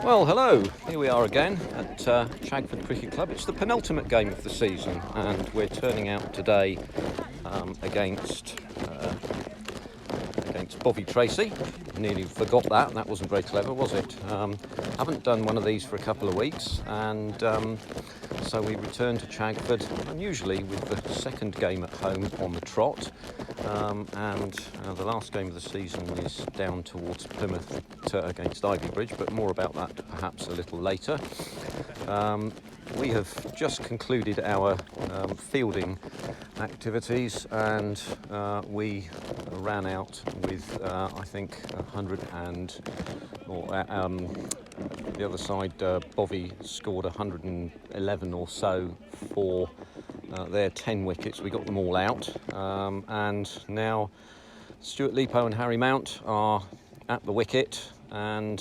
Well, hello. Here we are again at Chagford Cricket Club. It's the penultimate game of the season, and we're turning out today against Bovey Tracey. Nearly forgot that. That wasn't very clever, was it? Haven't done one of these for a couple of weeks, and so we return to Chagford, unusually with the second game at home on the trot. And the last game of the season is down towards Plymouth against Ivybridge, but more about that perhaps a little later. We have just concluded our fielding activities, and we ran out with I think 100 and the other side Bovey scored 111 or so for their 10 wickets. We got them all out, and now Stuart Leapo and Harry Mount are at the wicket, and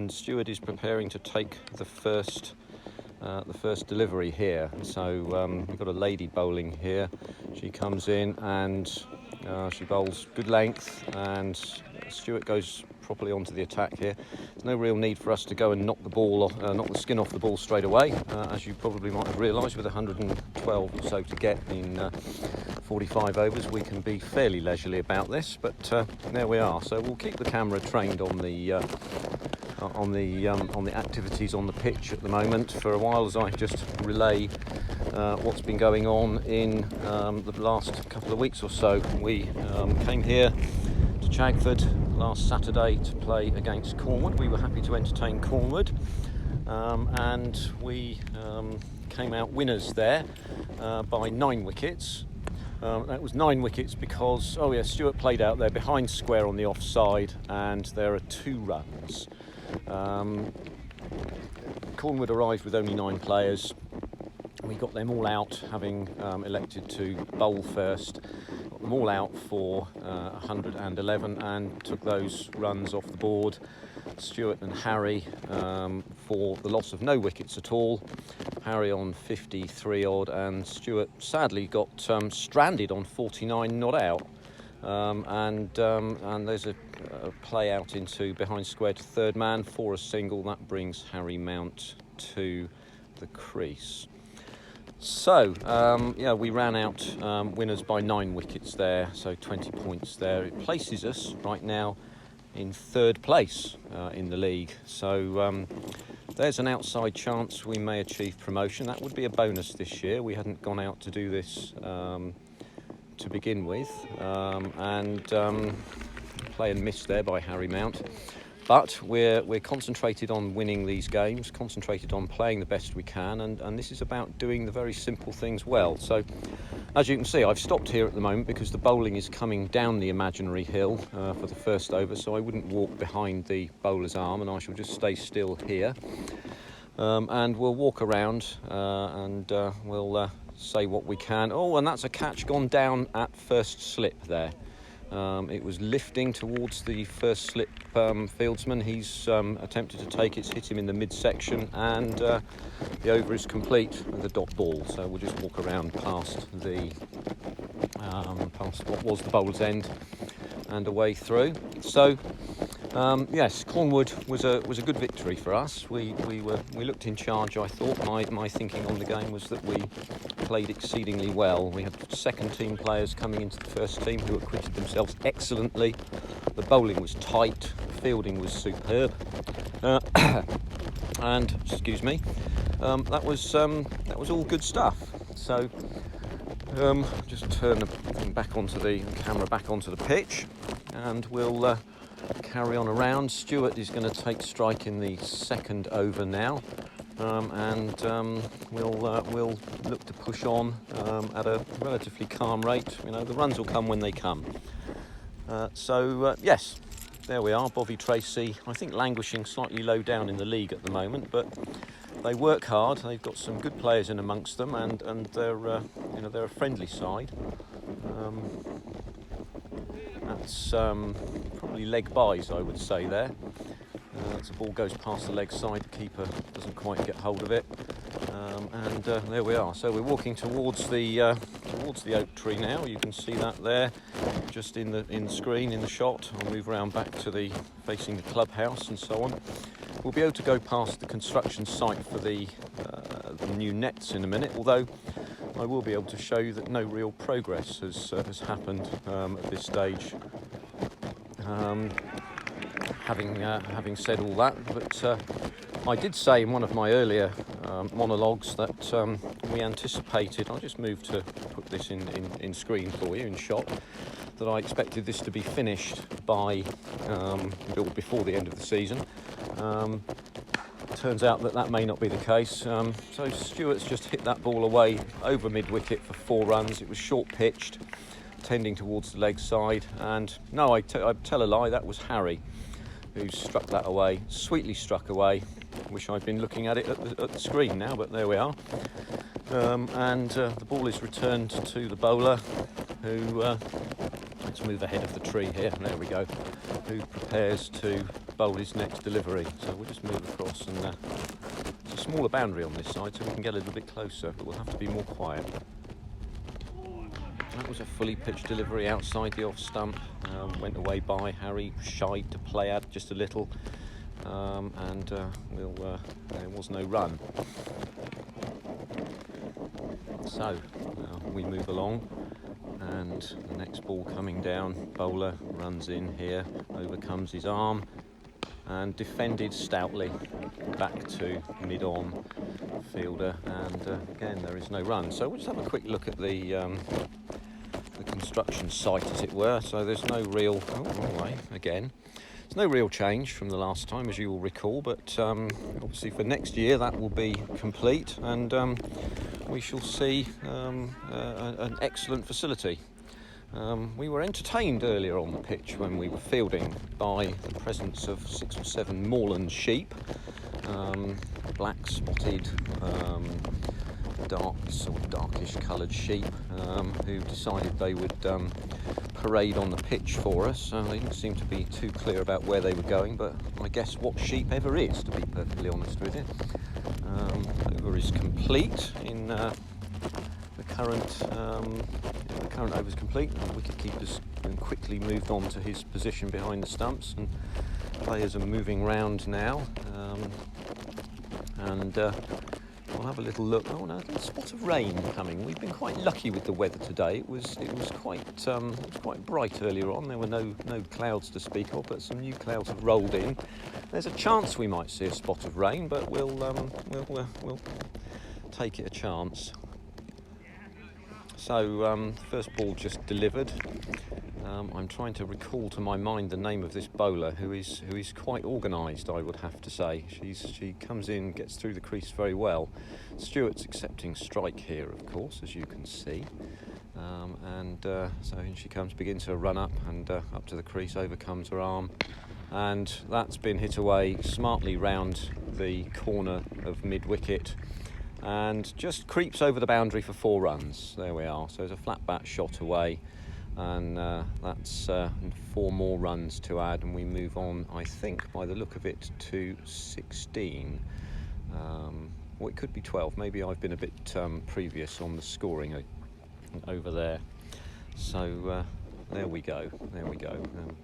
Stuart is preparing to take the first delivery here. So we've got a lady bowling here. She comes in and she bowls good length, and Stuart goes properly onto the attack here. There's no real need for us to go and knock the skin off the ball straight away, as you probably might have realised. With 112 or so to get in 45 overs, we can be fairly leisurely about this. But there we are. So we'll keep the camera trained on the activities on the pitch at the moment for a while, as I just relay what's been going on in the last couple of weeks or so. We came here to Chagford last Saturday to play against Cornwall. We were happy to entertain Cornwall, and we came out winners there by 9 wickets. That was 9 wickets because, Stuart played out there behind square on the offside, and there are 2 runs. Cornwall arrived with only 9 players. We got them all out, having elected to bowl first. Got them all out for 111 and took those runs off the board. Stuart and Harry for the loss of no wickets at all. Harry on 53 odd, and Stuart sadly got stranded on 49 not out. And there's a play out into behind square to third man for a single. That brings Harry Mount to the crease. So we ran out winners by 9 wickets there, so 20 points there. It places us right now in 3rd place in the league. So there's an outside chance we may achieve promotion. That would be a bonus this year. We hadn't gone out to do this to begin with, and play and miss there by Harry Mount. But we're concentrated on winning these games, concentrated on playing the best we can, and this is about doing the very simple things well. So, as you can see, I've stopped here at the moment because the bowling is coming down the imaginary hill for the first over, so I wouldn't walk behind the bowler's arm, and I shall just stay still here. And we'll walk around and we'll say what we can. Oh, and that's a catch gone down at first slip there. It was lifting towards the first slip fieldsman. He's attempted to take it, hit him in the midsection, and the over is complete with a dot ball. So we'll just walk around past what was the bowler's end and away through. So yes, Cornwall was a good victory for us. We looked in charge. I thought my thinking on the game was that we played exceedingly well. We had second team players coming into the first team who acquitted themselves excellently. The bowling was tight, the fielding was superb, and that was all good stuff. So just turn the thing back onto the camera back onto the pitch, and we'll carry on around. Stuart is going to take strike in the 2nd over now, and we'll look to push on at a relatively calm rate. The runs will come when they come. Yes, there we are. Bovey Tracey, I think, languishing slightly low down in the league at the moment, but they work hard. They've got some good players in amongst them, and they're a friendly side. That's probably leg byes, I would say there. As the ball goes past the leg side, the keeper doesn't quite get hold of it, and there we are. So we're walking towards the oak tree now. You can see that there, just in the screen in the shot. I'll move around back to facing the clubhouse and so on. we'll be able to go past the construction site for the new nets in a minute, although I will be able to show you that no real progress has happened at this stage. Having said all that, but I did say in one of my earlier monologues that we anticipated, I'll just move to put this in screen for you, in shot, that I expected this to be finished by before the end of the season. Turns out that may not be the case. So Stewart's just hit that ball away over mid-wicket for 4 runs. It was short-pitched, tending towards the leg side, and no, I tell a lie, that was Harry who struck that away, sweetly struck away. Wish I'd been looking at it at the screen now, but there we are. And the ball is returned to the bowler, who, let's move ahead of the tree here, there we go, who prepares to bowl his next delivery. So we'll just move across, and it's a smaller boundary on this side, so we can get a little bit closer, but we'll have to be more quiet. That was a fully pitched delivery outside the off stump, went away by Harry, shied to play at just a little, and there was no run. So we move along, and the next ball coming down, bowler runs in here, overcomes his arm, and defended stoutly back to mid-on fielder, and again there is no run. So we'll just have a quick look at the construction site, as it were. So there's no real there's no real change from the last time, as you will recall, but obviously for next year that will be complete, and we shall see an excellent facility. We were entertained earlier on the pitch when we were fielding by the presence of 6 or 7 moorland sheep, black spotted, darkish coloured sheep, who decided they would parade on the pitch for us. They didn't seem to be too clear about where they were going, but I guess what sheep ever is, to be perfectly honest with you. Over is complete in the current over is complete. The wicket-keeper's quickly moved on to his position behind the stumps, and players are moving round now, and we'll have a little look. Oh no, a spot of rain coming. We've been quite lucky with the weather today. It was quite bright earlier on. There were no clouds to speak of, but some new clouds have rolled in. There's a chance we might see a spot of rain, but we'll take it a chance. So first ball just delivered. I'm trying to recall to my mind the name of this bowler, who is quite organised, I would have to say. She comes in, gets through the crease very well. Stewart's accepting strike here, of course, as you can see. So in she comes, begins her run up, and up to the crease, overcomes her arm. And that's been hit away smartly round the corner of mid-wicket, and just creeps over the boundary for 4 runs. There we are. So there's a flat bat shot away, and that's 4 more runs to add, and we move on, I think, by the look of it, to 16. Well, it could be 12. Maybe I've been a bit previous on the scoring over there. So there we go.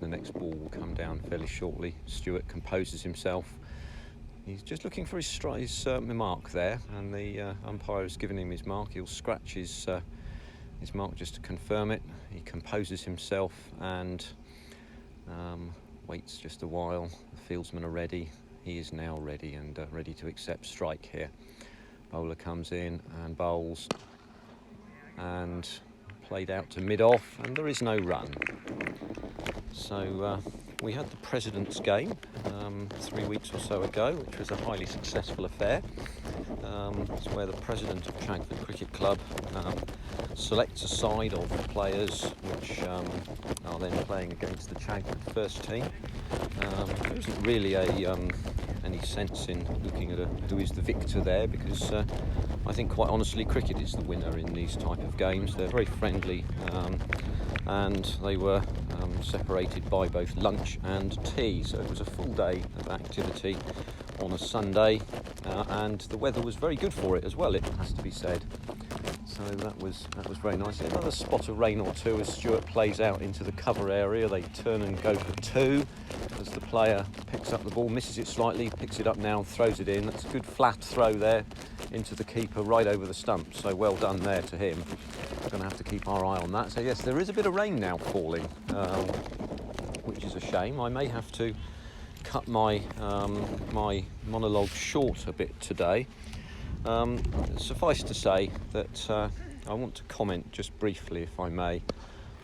The next ball will come down fairly shortly. Stewart composes himself. He's just looking for his mark there, and the umpire has given him his mark. He'll scratch his mark just to confirm it. He composes himself and waits just a while. The fieldsmen are ready. He is now ready, and ready to accept strike here. Bowler comes in and bowls, and played out to mid-off, and there is no run. So we had the President's Game 3 weeks or so ago, which was a highly successful affair. It's where the president of Chagford Cricket Club selects a side of players which are then playing against the Chagford first team. There isn't really any sense in looking at who is the victor there, because I think, quite honestly, cricket is the winner in these type of games. They're very friendly, and they were separated by both lunch and tea, so it was a full day of activity on a Sunday, and the weather was very good for it as well, it has to be said. So that was very nice. Another spot of rain or two as Stewart plays out into the cover area. They turn and go for 2 as the player picks up the ball, misses it slightly, picks it up now and throws it in. That's a good flat throw there into the keeper right over the stump, so well done there to him. We're going to have to keep our eye on that. So yes, there is a bit of rain now falling, which is a shame. I may have to cut my my monologue short a bit today. Suffice to say that I want to comment just briefly, if I may,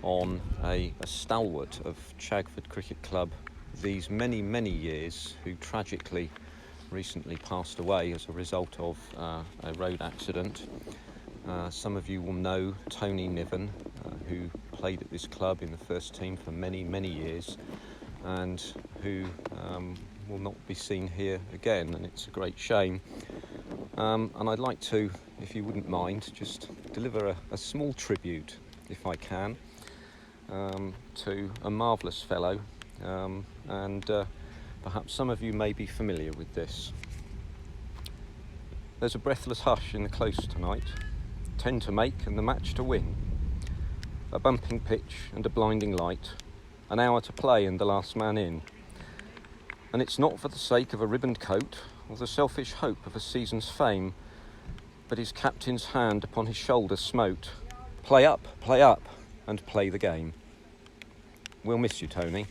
on a stalwart of Chagford Cricket Club these many, many years, who tragically recently passed away as a result of a road accident. Some of you will know Tony Niven, who played at this club in the first team for many, many years, and who will not be seen here again, and it's a great shame. And I'd like to, if you wouldn't mind, just deliver a small tribute, if I can, to a marvellous fellow, and perhaps some of you may be familiar with this. There's a breathless hush in the close tonight, 10 to make and the match to win. A bumping pitch and a blinding light, an hour to play and the last man in. And it's not for the sake of a ribboned coat or the selfish hope of a season's fame, but his captain's hand upon his shoulder smote. Play up, and play the game. We'll miss you, Tony.